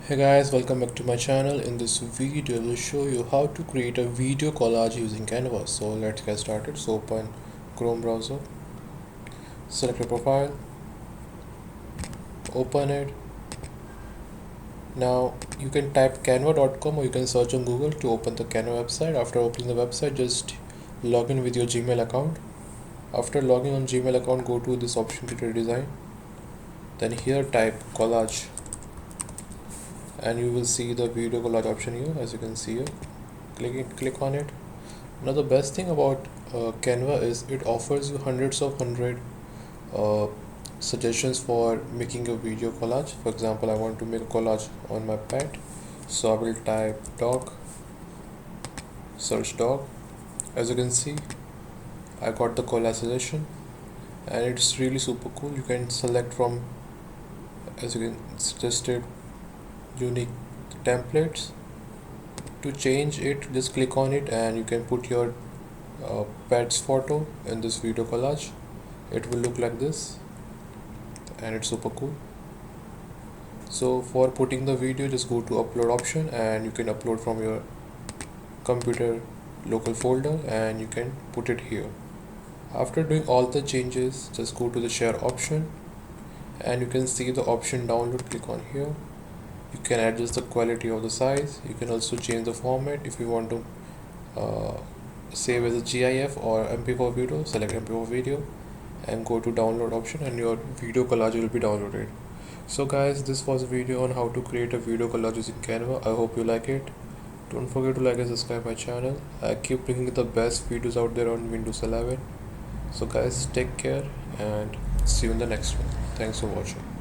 Hey guys, welcome back to my channel. In this video, I will show you how to create a video collage using Canva. So let's get started. So open Chrome browser, select your profile, open it. Now you can type canva.com or you can search on Google to open the Canva website. After opening the website, just log in with your Gmail account. After logging on Gmail account, go to this option to design. Then here type collage and you will see the video collage option here. As you can see here, click on it. Now the best thing about Canva is it offers you hundred uh, suggestions for making a video collage. For example, I want to make a collage on my pet, so I will type dog, search dog. As you can see, I got the collage suggestion and it's really super cool. You can select from, as you can suggested, unique templates. To change it, just click on it and you can put your pet's photo in this video collage. It will look like this and it's super cool. So for putting the video, just go to upload option and you can upload from your computer local folder and you can put it here. After doing all the changes, just go to the share option and you can see the option download. Click on here. You can adjust the quality of the size. You can also change the format if you want to save as a GIF or MP4 video. Select MP4 video and go to download option and your video collage will be downloaded. So guys, this was a video on how to create a video collage using Canva. I hope you like it. Don't forget to like and subscribe my channel. I keep bringing the best videos out there on Windows 11. So guys, take care and see you in the next one. Thanks for watching.